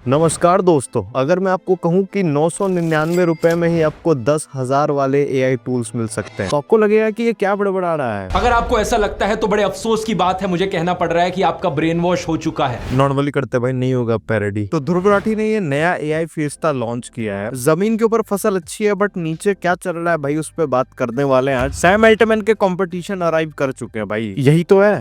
नमस्कार दोस्तों, अगर मैं आपको कहूं कि 999 रुपए में ही आपको 10,000 वाले एआई टूल्स मिल सकते हैं तो आपको लगेगा कि ये क्या बड़बड़ा रहा है। अगर आपको ऐसा लगता है तो बड़े अफसोस की बात है, मुझे कहना पड़ रहा है कि आपका ब्रेन वॉश हो चुका है। नॉर्मली करते भाई नहीं होगा पैरोडी। तो ध्रुव राठी ने ये नया एआई फिएस्टा लॉन्च किया है। जमीन के ऊपर फसल अच्छी है बट नीचे क्या चल रहा है भाई उस पर बात करने वाले हैं आज। सैम अल्टमैन के कंपटीशन अराइव कर चुके हैं भाई, यही तो है।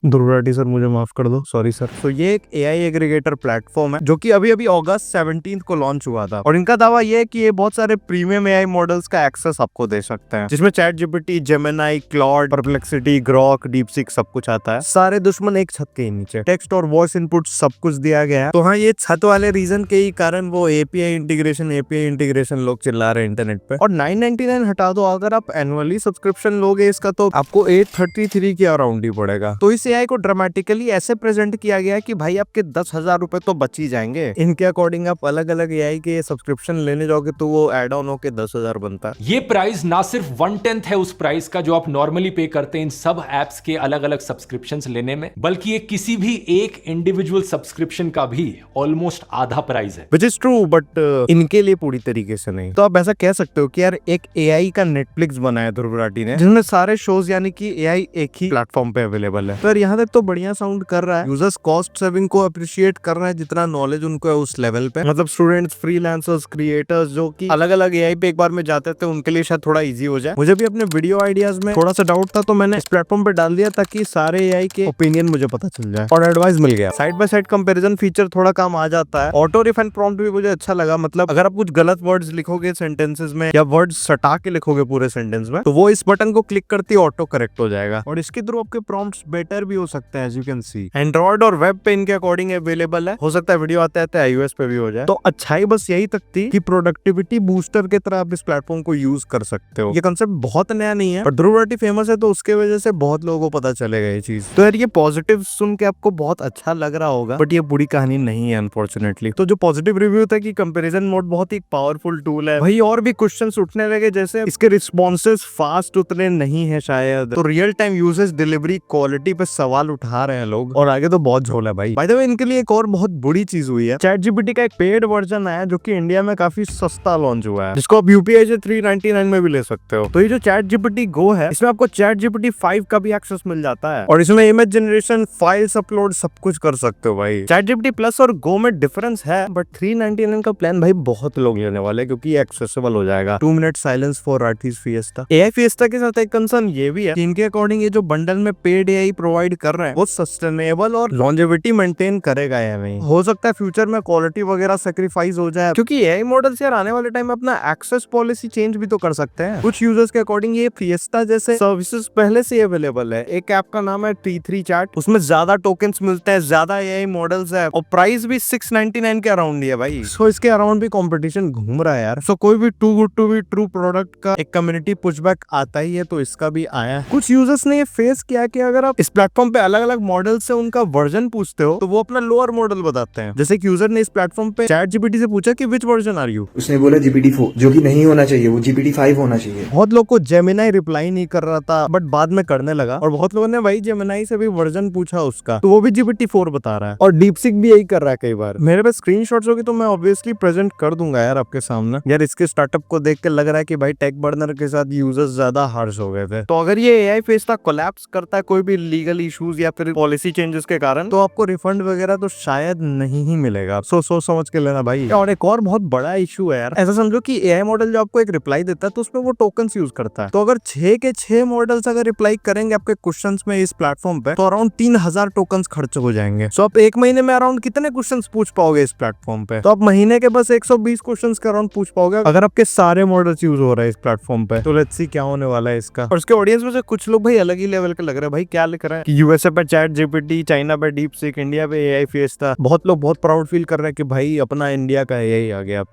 ध्रुव राठी सर मुझे माफ कर दो, सॉरी सर। तो ये एक एआई एग्रीगेटर प्लेटफॉर्म है जो कि अभी अगस्त 17 को लॉन्च हुआ था और इनका दावा ये है कि ये बहुत सारे प्रीमियम एआई मॉडल्स का एक्सेस आपको दे सकते हैं, जिसमें chat GPT, Gemini, Claude, perplexity, Grok, DeepSeek सब कुछ आता है। सारे दुश्मन एक छत के नीचे, टेक्स्ट और वॉइस इनपुट सब कुछ दिया गया है। तो हाँ, ये छत वाले रीजन के ही कारण वो एपीआई इंटीग्रेशन लोग चिल्ला रहे हैं इंटरनेट पे। और 999 हटा दो, अगर आप एनुअली सब्सक्रिप्शन लोगे इसका तो आपको 833 के अराउंड ही पड़ेगा। तो इस एआई को ड्रामेटिकली ऐसे प्रेजेंट किया गया है कि भाई आपके 10,000 रुपए तो बच ही जाएंगे। इनके अकॉर्डिंग आप अलग अलग एआई के सब्सक्रिप्शन लेने जाओगे तो वो एड ऑन होके 10,000 बनता है। ये प्राइस ना सिर्फ 1/10 है उस प्राइस का जो आप नॉर्मली पे करते हैं इन सब एप्स के अलग अलग सब्सक्रिप्शंस लेने में, बल्कि ये किसी भी एक इंडिविजुअल सब्सक्रिप्शन का भी ऑलमोस्ट आधा प्राइस है। विच इज ट्रू, बट इनके लिए पूरी तरीके से नहीं। तो आप ऐसा कह सकते हो कि यार एक एआई का नेटफ्लिक्स बनाया ध्रुव राठी ने, जिसमें सारे शोज यानी कि एआई एक ही प्लेटफॉर्म पे अवेलेबल है। तो यहाँ तक तो बढ़िया साउंड कर रहा है। यूजर्स कॉस्ट सेविंग को अप्रिशिएट कर रहे हैं, जितना नॉलेज उनको है उस लेवल पे। मतलब स्टूडेंट्स, फ्रीलांसर्स, क्रिएटर्स जो कि अलग अलग एआई पे एक बार में जाते थे, उनके लिए शायद थोड़ा इजी हो जाए। मुझे भी अपने वीडियो आइडियाज में थोड़ा सा डाउट था तो मैंने इस प्लेटफॉर्म पे डाल दिया ताकि सारे एआई के ओपिनियन मुझे पता चल जाए और एडवाइस मिल गया। Side by side comparison feature थोड़ा काम आ जाता है। ऑटो रिफाइन प्रॉम्प्ट भी मुझे अच्छा लगा। मतलब अगर आप कुछ गलत वर्ड्स लिखोगे सेंटेंसेस में या वर्ड्स सटा के लिखोगे पूरे सेंटेंस में, तो वो इस बटन को क्लिक करते ही ऑटो करेक्ट हो जाएगा और इसके थ्रू आपके प्रॉम्प्ट्स बेटर भी हो सकते हैं, as you can see. Android और वेब पे इनके अकॉर्डिंग अवेलेबल है। हो सकता है वीडियो आते आते आईओएस पे भी हो जाए। तो अच्छाई बस यही तक थी कि प्रोडक्टिविटी बूस्टर की तरह आप इस प्लेटफॉर्म को यूज कर सकते हो। ये कंसेप्ट बहुत नया नहीं है, पर ध्रुव राठी फेमस है तो उसके वजह से बहुत लोगों को पता चलेगा ये चीज। तो यार ये पॉजिटिव सुन के आपको बहुत अच्छा लग रहा होगा, बट ये बुरी कहानी नहीं है अनफॉर्चुनेटली। तो जो पॉजिटिव रिव्यू था कि कंपैरिजन मोड बहुत ही पावरफुल टूल है, वही और भी क्वेश्चंस उठने लगे, जैसे इसके रिस्पॉन्सेज फास्ट उतने नहीं है शायद, तो real time usage, delivery, quality पे सवाल उठा रहे हैं लोग। और आगे तो बहुत झोल है भाई। बाय द वे, इनके लिए एक और बहुत बुरी चीज हुई है। चैट जीपीटी का एक पेड वर्जन आया जो कि इंडिया में काफी सस्ता लॉन्च हुआ है, जिसको आप यूपीआई से 399 में भी ले सकते हो। तो ये जो चैट जीपीटी गो है, इसमें आपको चैट जीपीटी 5 का भी एक्सेस मिल जाता है और इसमें इमेज जनरेशन, फाइल्स अपलोड सब कुछ कर सकते हो भाई। चैट जीपीटी प्लस और गो में डिफरेंस है, बट 399 का प्लान भाई बहुत लोग लेने वाले, क्योंकि एक्सेसिबल हो जाएगा। 2 minute silence for Rathee's Fiesta. AI Fiesta के साथ एक कंसर्न ये भी है कि इनके अकॉर्डिंग ये जो बंडल में पेड एआई प्रोवाइड कर रहे हैं वो सस्टेनेबल और लॉन्जेविटी मेंटेन करेगा या नहीं। हो सकता है फ्यूचर में क्वालिटी वगैरह सेक्रीफाइस हो जाए, क्योंकि एआई मॉडल्स यार आने वाले टाइम में अपना एक्सेस पॉलिसी चेंज भी तो कर सकते हैं। कुछ यूजर्स के अकॉर्डिंग ये फिएस्टा जैसे सर्विसेज पहले से अवेलेबल है। एक ऐप का नाम है T3 चैट, उसमें ज्यादा टोकन्स मिलते हैं, ज्यादा एआई मॉडल्स है और प्राइस भी 699 के अराउंड ही है भाई। सो इसके अराउंड भी कंपटीशन घूम रहा है यार। सो कोई भी too good to be true product का एक कम्युनिटी पुशबैक आता ही है, तो इसका भी आया है। कुछ यूजर्स ने ये फेस किया कि अगर आप इस प्लेटफॉर्म पे अलग अलग मॉडल से उनका वर्जन पूछते हो तो वो अपना लोअर मॉडल बताते हैं। जैसे एक यूजर ने इस प्लेटफॉर्म पे चैट जीपीटी से पूछा कि विच वर्जन आर यू, उसने बोला GPT-4, जो कि नहीं होना चाहिए, वो GPT-5 होना चाहिए। बहुत लोग को जेमिनी रिप्लाई नहीं कर रहा था, बट बाद में करने लगा और बहुत लोगों ने भाई जेमिनी से भी वर्जन पूछा उसका, तो वो भी GPT-4 बता रहा है और डीपसीक भी यही कर रहा है कई बार। मेरे पास स्क्रीनशॉट्स होगी तो मैं ऑब्वियसली प्रेजेंट कर दूंगा यार आपके सामने। यार इसके स्टार्टअप को देख के लग रहा है कि भाई टेक बर्नर के साथ यूजर्स ज्यादा हार्श हो गए थे। तो अगर ये एआई फिएस्टा कोलैप्स करता है कोई भी लीगल इश्यूज या फिर पॉलिसी चेंजेस के कारण, तो आपको रिफंड वगैरह तो शायद नहीं ही मिलेगा। सोच समझ के लेना भाई। और एक और बहुत बड़ा इशू है यार, ऐसा समझो कि एआई मॉडल जो आपको एक रिप्लाई देता है तो उसमें वो टोकन्स यूज करता है। तो अगर 6 के 6 मॉडल्स अगर रिप्लाई करेंगे आपके क्वेश्चंस में इस प्लेटफॉर्म पे, तो अराउंड 3000 टोकन्स खर्च हो जाएंगे। सो आप एक महीने में अराउंड कितने क्वेश्चंस पूछ पाओगे इस प्लेटफॉर्म पे? तो आप महीने के बस 120 क्वेश्चंस के अराउंड पूछ पाओगे अगर आपके सारे मॉडल्स यूज हो रहे हैं इस प्लेटफॉर्म पे। तो लेट्स सी क्या होने वाला है इसका। और उसके ऑडियंस में से कुछ लोग भाई अलग ही लेवल के लग रहे हैं। भाई क्या लिख रहे हैं कि यूएसए पे चैट जीपीटी, चाइना पे डीपसीक, इंडिया पे एआई फिएस्टा। बहुत लोग बहुत प्राउड फील कर रहे हैं कि भाई अपना इंडिया का एआई आ गया।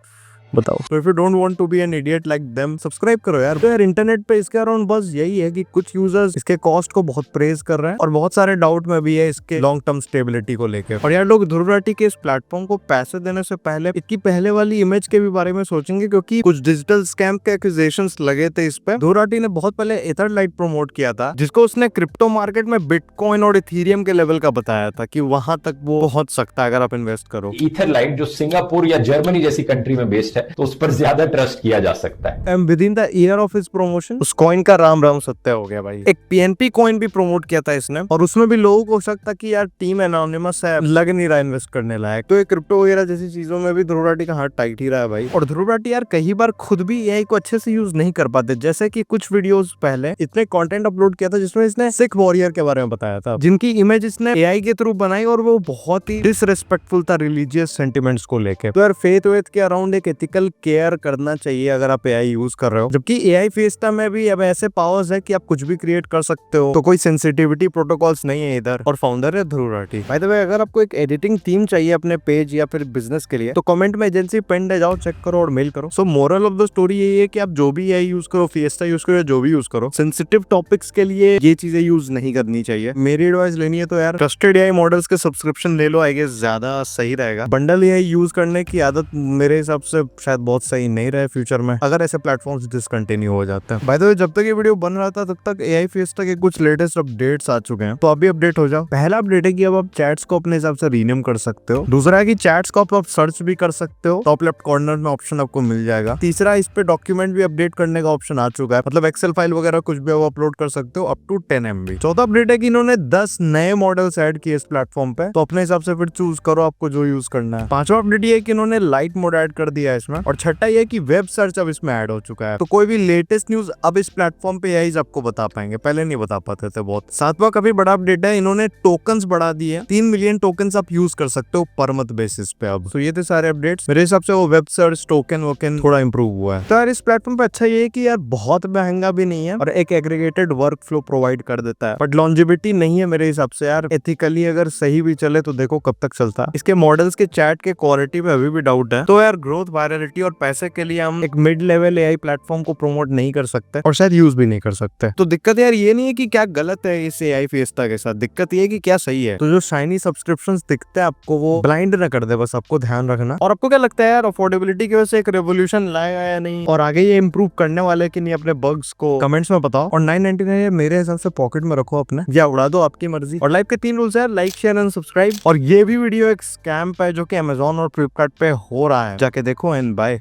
बताओ। तो if you don't want to be an idiot like them, subscribe करो यार। तो यार इंटरनेट पे इसके अराउंड बस यही है कि कुछ यूजर्स इसके कॉस्ट को बहुत प्रेज कर रहे हैं और बहुत सारे डाउट में भी है इसके लॉन्ग टर्म स्टेबिलिटी को लेकर। और यार लोग ध्रुव राठी के इस प्लेटफॉर्म को पैसे देने से पहले इसकी पहले वाली इमेज के भी बारे में सोचेंगे, क्योंकि कुछ डिजिटल स्कैम के एक्यूजेशंस लगे थे इस पे। ध्रुव राठी ने बहुत पहले एथरलाइट प्रमोट किया था, जिसको उसने क्रिप्टो मार्केट में बिटकॉइन और इथेरियम के लेवल का बताया था कि वहां तक वो पहुंच सकता है अगर आप इन्वेस्ट करो। ईथरलाइट जो सिंगापुर या जर्मनी जैसी कंट्री में बेस्ड है, तो उस पर ज्यादा ट्रस्ट किया जा सकता है। And with in the year of his promotion उस कॉइन का राम राम सत्य हो गया भाई। एक पीएनपी कॉइन भी प्रमोट किया था इसने, और उसमें भी लोगों को सकता कि यार टीम एनोनिमस है, लग नहीं रहा इन्वेस्ट करने लायक। तो ये क्रिप्टो वगैरह जैसी चीजों में भी ध्रुव राठी का हाथ टाइट ही रहा है भाई। और ध्रुव राठी यार कई बार खुद भी एआई को अच्छे से यूज नहीं कर पाते, जैसे कि कुछ वीडियोस पहले इतने कंटेंट अपलोड किया था जिसमें इसने सिख वॉरियर के बारे में बताया था, जिनकी इमेज इसने एआई के थ्रू बनाई और वो बहुत ही डिसरेस्पेक्टफुल था रिलीजियस सेंटिमेंट्स को लेके। तो यार फेथ वेथ के अराउंड एक एथिकल केयर करना चाहिए अगर आप एआई यूज कर रहे हो। जबकि एआई फिएस्टा में भी अब ऐसे पावर्स है कि आप कुछ भी क्रिएट कर सकते हो, तो कोई सेंसिटिविटी प्रोटोकॉल्स नहीं है इधर। और फाउंडर है Dhruv Rathee. By the way, अगर आपको एक एडिटिंग टीम चाहिए अपने पेज या फिर बिजनेस के लिए, तो कमेंट में एजेंसी पेन जाओ, चेक करो और मेल करो। सो मोरल ऑफ द स्टोरी यही है कि आप जो भी एआई यूज करो, फिएस्टा यूज करो या जो भी यूज करो, सेंसिटिव टॉपिक्स के लिए ये चीजें यूज नहीं करनी चाहिए। मेरी एडवाइस लेनी है तो यार ट्रस्टेड एआई मॉडल्स के सब्सक्रिप्शन ले लो, आई गेस ज्यादा सही रहेगा। बंडल एआई यूज करने की आदत मेरे हिसाब से शायद बहुत सही नहीं रहे फ्यूचर में, अगर ऐसे प्लेटफॉर्म्स डिसकंटिन्यू हो जाते हैं। बाय द वे, जब तक ये वीडियो बन रहा था तब तक एआई फिएस्टा के कुछ लेटेस्ट अपडेट्स आ चुके हैं, तो अभी अपडेट हो जाओ। पहला अपडेट है कि अब आप चैट्स को अपने हिसाब से रीनेम कर सकते हो। दूसरा है कि चैट्स को आप सर्च भी कर सकते हो, टॉप लेफ्ट कॉर्नर में ऑप्शन आपको मिल जाएगा। तीसरा, इस पे डॉक्यूमेंट भी अपडेट करने का ऑप्शन आ चुका है, मतलब एक्सेल फाइल वगैरह कुछ भी आप अपलोड कर सकते हो अप टू 10 MB। चौथा अपडेट है कि इन्होंने 10 नए मॉडल्स ऐड किए इस प्लेटफॉर्म पे, तो अपने हिसाब से फिर चूज करो आपको जो यूज करना है। पांचवा अपडेट ये है कि इन्होंने लाइट मोड ऐड कर दिया है इसमें। और छठा ये है कि वेब सर्च अब इसमें ऐड हो चुका है, तो कोई भी लेटेस्ट न्यूज अब इस प्लेटफॉर्म पे यही आपको बता पाएंगे, पहले नहीं बता पाते थे बहुत। सातवां काफी बड़ा अपडेट है, इन्होंने टोकन्स बढ़ा दिए, 3 मिलियन टोकन्स आप यूज कर सकते हो पर मंथ बेसिस पे अब। तो ये थे सारे अपडेट्स। मेरे हिसाब से वो वेब सर्च टोकन वोकन थोड़ा इंप्रूव हुआ है। तो यार इस प्लेटफॉर्म पे अच्छा ये है कि यार बहुत महंगा भी नहीं है और एक एग्रीगेटेड वर्क फ्लो प्रोवाइड कर देता है, बट लॉन्जिविटी नहीं है मेरे हिसाब से यार। एथिकली अगर सही भी चले तो देखो कब तक चलता है। इसके मॉडल्स के चैट के क्वालिटी में अभी भी डाउट है। तो यार ग्रोथ, वायरलिटी और पैसे के लिए हम एक मिड लेवल एआई प्लेटफॉर्म को प्रमोट नहीं कर सकते और शायद यूज भी नहीं कर सकते। तो दिक्कत यार ये नहीं है कि क्या गलत है इस एआई फिएस्टा के साथ, दिक्कत ये है कि क्या सही है। तो जो शाइनी सब्सक्रिप्शंस दिखते हैं आपको, वो ब्लाइंड ना कर दे, बस आपको ध्यान रखना। और आपको क्या लगता है यार, अफोर्डेबिलिटी की वजह से एक रेवोल्यूशन लाएगा या नहीं, और आगे ये इंप्रूव करने वाले कि नहीं अपने बग्स को कमेंट्स में बताओ। और 999 मेरे हिसाब से पॉकेट में रखो अपने, या उड़ा दो, आपकी मर्जी। और लाइफ के 3 रूल्स है, लाइक शेयर एंड सब्सक्राइब। और ये भी वीडियो एक स्कैम पे है जो कि अमेजोन और फ्लिपकार्ट पे हो रहा है, जाके देखो एंड बाय।